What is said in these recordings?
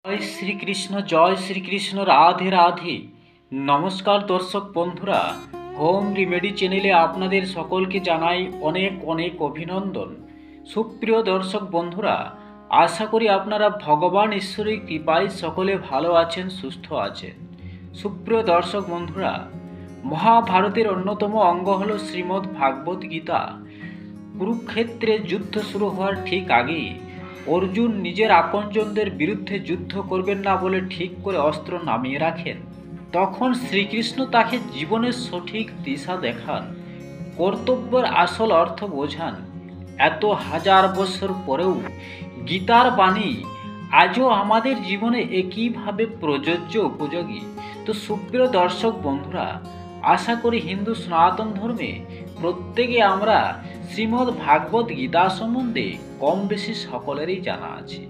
জয় শ্রীকৃষ্ণ, রাধে রাধে। নমস্কার দর্শক বন্ধুরা, হোম রেমেডি চ্যানেলে আপনাদের সকলকে জানাই অনেক অনেক অভিনন্দন। সুপ্রিয় দর্শক বন্ধুরা, আশা করি আপনারা ভগবান ঈশ্বরের কৃপায় সকলে ভালো আছেন, সুস্থ আছেন। সুপ্রিয় দর্শক বন্ধুরা, মহাভারতের অন্যতম অঙ্গ হল শ্রীমদ্ ভাগবত গীতা। কুরুক্ষেত্রে যুদ্ধ শুরু হওয়ার ঠিক আগে অর্জুন নিজের আপনজনদের বিরুদ্ধে যুদ্ধ করবেন না বলে ঠিক করে অস্ত্র নামিয়ে রাখেন। তখন শ্রীকৃষ্ণ তাকে জীবনের সঠিক দিশা দেখান, কর্তব্যের আসল অর্থ বোঝান। এত হাজার বছর পরেও গীতার বাণী আজও আমাদের জীবনে একইভাবে প্রযোজ্য, উপযোগী। তো সুপ্রিয় দর্শক বন্ধুরা, আশা করি হিন্দু সনাতন ধর্মে প্রত্যেকে আমরা শ্রীমদ্ ভাগবত গীতা সম্বন্ধে কম বেশি সকলেরই জানা আছে।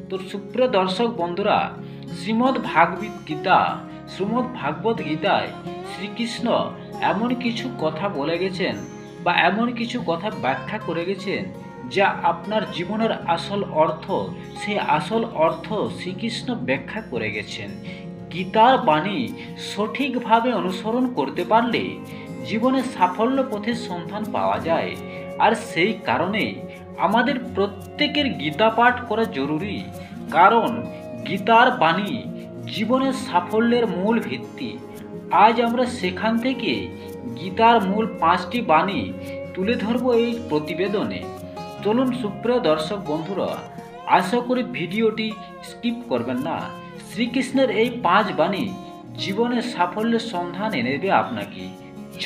তো সুপ্রিয় দর্শক বন্ধুরা, শ্রীমদ্ ভাগবত গীতায় শ্রীকৃষ্ণ এমন কিছু কথা বলে গেছেন বা এমন কিছু কথা ব্যাখ্যা করে গেছেন যা আপনার জীবনের আসল অর্থ, সেই আসল অর্থ শ্রীকৃষ্ণ ব্যাখ্যা করে গেছেন। গীতার বাণী সঠিকভাবে অনুসরণ করতে পারলে জীবনে সাফল্য পথের সন্ধান পাওয়া যায়। আর সেই কারণে আমাদের প্রত্যেকের গীতা পাঠ করা জরুরি, কারণ গীতার বাণী জীবনের সাফল্যের মূল ভিত্তি। আজ আমরা সেখান থেকে গীতার মূল 5টি বাণী তুলে ধরব এই প্রতিবেদনে। চলুন সুপ্রিয় দর্শক বন্ধুরা, আশা করি ভিডিওটি স্কিপ করবেন না। শ্রীকৃষ্ণের এই 5 বাণী জীবনের সাফল্যের সন্ধান এনে দেবে আপনাকে।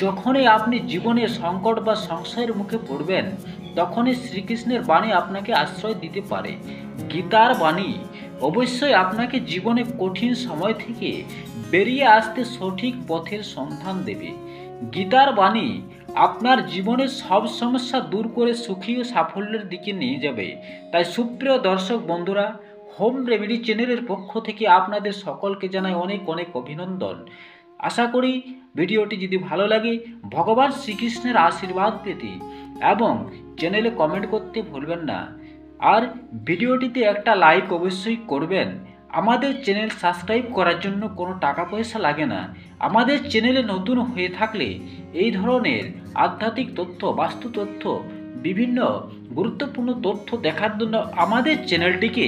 যখনই আপনি জীবনের সংকট বা সংশয়ের মুখে পড়বেন, তখনই শ্রীকৃষ্ণের বাণী আপনাকে আশ্রয় দিতে পারে। গীতার বাণী অবশ্যই আপনাকে জীবনে কঠিন সময় থেকে বেরিয়ে আসতে সঠিক পথের সন্ধান দেবে। গীতার বাণী আপনার জীবনের সব সমস্যা দূর করে সুখী ও সাফল্যের দিকে নিয়ে যাবে। তাই সুপ্রিয় দর্শক বন্ধুরা, হোম রেমেডি চ্যানেলের পক্ষ থেকে আপনাদের সকলকে জানাই অনেক অনেক অভিনন্দন। আশা করি ভিডিওটি যদি ভালো লাগে ভগবান শ্রীকৃষ্ণের আশীর্বাদ পেতে এবং চ্যানেলে কমেন্ট করতে ভুলবেন না। আর ভিডিওটিতে একটা লাইক অবশ্যই করবেন। আমাদের চ্যানেল সাবস্ক্রাইব করার জন্য কোনো টাকা পয়সা লাগে না। আমাদের চ্যানেলে নতুন হয়ে থাকলে এই ধরনের আধ্যাত্মিক তথ্য, বাস্তু তথ্য, বিভিন্ন গুরুত্বপূর্ণ তথ্য দেখার জন্য আমাদের চ্যানেলটিকে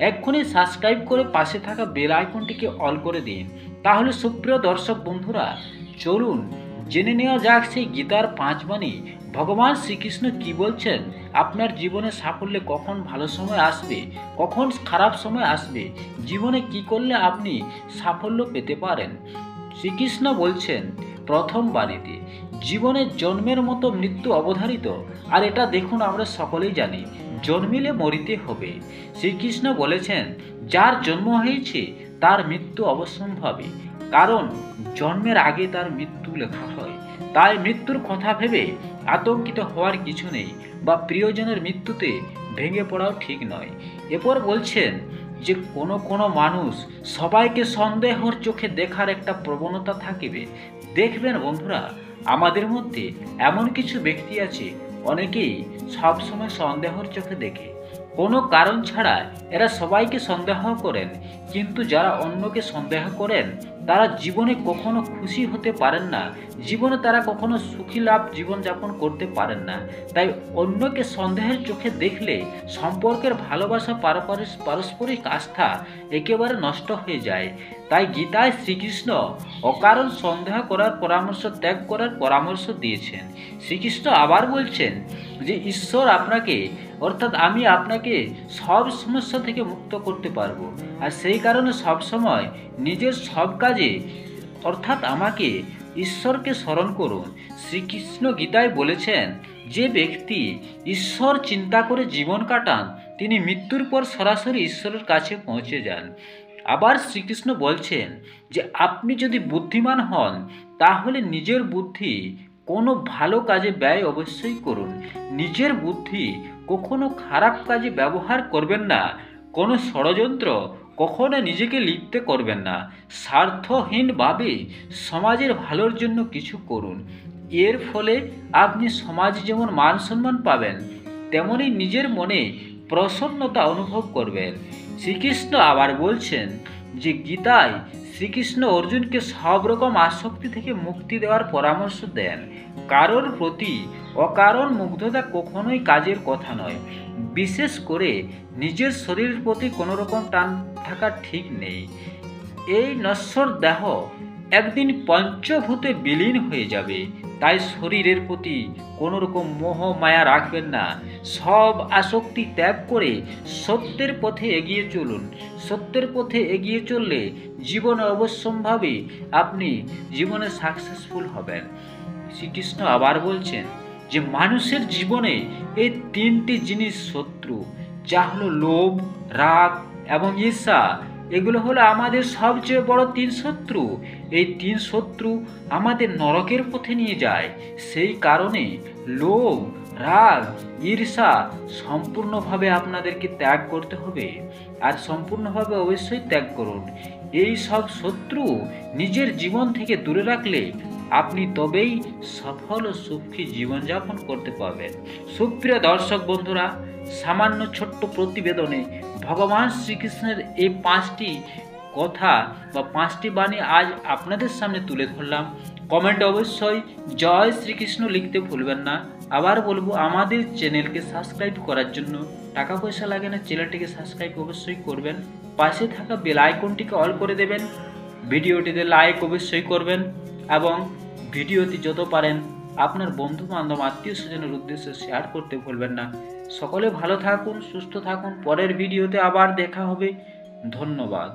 এক্ষুনি সাবস্ক্রাইব করে পাশে থাকা বেল আইকনটিকে অল করে দিন। তাহলে সুপ্রিয় দর্শক বন্ধুরা, চলুন জেনে নেওয়া যাক সেই গীতার 5 বাণী ভগবান শ্রীকৃষ্ণ কি বলছেন। আপনার জীবনে সাফল্যে কখন ভালো সময় আসবে, কখন খারাপ সময় আসবে, জীবনে কি করলে আপনি সাফল্য পেতে পারেন। শ্রীকৃষ্ণ বলছেন প্রথম বাণীতে, জীবনে জন্মের মতো মৃত্যু অবধারিত। আর এটা দেখুন, আমরা সকলেই জানি জন্মিলে মরিতে হবে। শ্রীকৃষ্ণ বলেছেন যার জন্ম হয়েছে তার মৃত্যু অবশ্যম্ভাবী, কারণ জন্মের আগে তার মৃত্যু লেখা হয়। তাই মৃত্যুর কথা ভেবে আতঙ্কিত হওয়ার কিছু নেই, বা প্রিয়জনের মৃত্যুতে ভেঙে পড়াও ঠিক নয়। এরপর বলছেন যে কোনো মানুষ সবাইকে সন্দেহর চোখে দেখার একটা প্রবণতা থাকিবে। দেখবেন বন্ধুরা, আমাদের মধ্যে এমন কিছু ব্যক্তি আছে, অনেকেই সবসময় সন্দেহর চোখে দেখে, কোনো কারণ ছাড়া এরা সবাইকে সন্দেহ করেন। কিন্তু যারা অন্যকে সন্দেহ করেন তারা জীবনে কখনো খুশি হতে পারেন না, জীবনে তারা কখনো সুখী লাভ জীবনযাপন করতে পারেন না। তাই অন্যকে সন্দেহের চোখে দেখলে সম্পর্কের ভালোবাসা, পারস্পরিক আস্থা একেবারে নষ্ট হয়ে যায়। তাই গীতায় শ্রীকৃষ্ণ অকারণ সন্দেহ করার পরামর্শ, ত্যাগ করার পরামর্শ দিয়েছেন। শ্রীকৃষ্ণ আবার বলছেন যে ঈশ্বর আপনাকে, অর্থাৎ আমি আপনাকে সব সমস্যা থেকে মুক্ত করতে পারবো। আর সেই কারণে সবসময় নিজের সব কাজে, অর্থাৎ আমাকে, ঈশ্বরকে স্মরণ করুন। শ্রীকৃষ্ণ গীতায় বলেছেন যে ব্যক্তি ঈশ্বর চিন্তা করে জীবন কাটান তিনি মৃত্যুর পর সরাসরি ঈশ্বরের কাছে পৌঁছে যান। আবার শ্রীকৃষ্ণ বলছেন যে আপনি যদি বুদ্ধিমান হন তাহলে নিজের বুদ্ধি কোনো ভালো কাজে ব্যয় অবশ্যই করুন। নিজের বুদ্ধি কখনো খারাপ কাজে ব্যবহার করবেন না। কোনো ষড়যন্ত্র কখনো নিজেকে লিপ্ত করবেন না। স্বার্থহীনভাবে সমাজের ভালোর জন্য কিছু করুন। এর ফলে আপনি সমাজে যেমন মান সম্মান পাবেন, তেমনি নিজের মনে প্রসন্নতা অনুভব করবেন। শ্রীকৃষ্ণ আবার বলছেন যে গীতায় শ্রীকৃষ্ণ অর্জুনকে সব রকম আসক্তি থেকে মুক্তি দেওয়ার পরামর্শ দেন। কারোর প্রতি অকারণ মুগ্ধতা কখনোই কাজের কথা নয়। বিশেষ করে নিজের শরীরের প্রতি কোনো রকম টান থাকা ঠিক নেই। এই নশ্বর দেহ একদিন পঞ্চভূতে বিলীন হয়ে যাবে, তাই শরীরের প্রতি কোনো রকম মোহ মায়া রাখবেন না। সব আসক্তি ত্যাগ করে সত্যের পথে এগিয়ে চলুন। সত্যের পথে এগিয়ে চললে জীবনে অবশ্যম্ভাবী আপনি জীবনে সাকসেসফুল হবেন। শ্রীকৃষ্ণ আবার বলছেন যে মানুষের জীবনে এই তিনটি জিনিস শত্রু, যা হলো লোভ, রাগ এবং ঈর্ষা। এগুলো হলো আমাদের সবচেয়ে বড় তিন শত্রু। এই তিন শত্রু আমাদের নরকের পথে নিয়ে যায়। সেই কারণে লোভ, রাগ, ঈর্ষা সম্পূর্ণভাবে আপনাদেরকে ত্যাগ করতে হবে। আর সম্পূর্ণভাবে অবশ্যই ত্যাগ করুন। এই সব শত্রু নিজের জীবন থেকে দূরে রাখলে আপনি তবেই সফল ও সুখী জীবনযাপন করতে পারবেন। সুপ্রিয় দর্শক বন্ধুরা, সামান্য ছোট্ট প্রতিবেদনে ভগবান শ্রীকৃষ্ণের এই 5টি কথা বা 5টি বাণী আজ আপনাদের সামনে তুলে ধরলাম। কমেন্টে অবশ্যই জয় শ্রীকৃষ্ণ লিখতে ভুলবেন না। আবার বলবো, আমাদের চ্যানেলকে সাবস্ক্রাইব করার জন্য টাকা পয়সা লাগে না, চ্যানেলটিকে সাবস্ক্রাইব অবশ্যই করবেন। পাশে থাকা বেল আইকনটিকে অল করে দেবেন। ভিডিওটিতে লাইক অবশ্যই করবেন এবং ভিডিওটি যত পারেন আপনার বন্ধু বান্ধব আত্মীয় স্বজনের উদ্দেশ্যে শেয়ার করতে ভুলবেন না। সকলে ভালো থাকুন, সুস্থ থাকুন। পরের ভিডিওতে আবার দেখা হবে। ধন্যবাদ।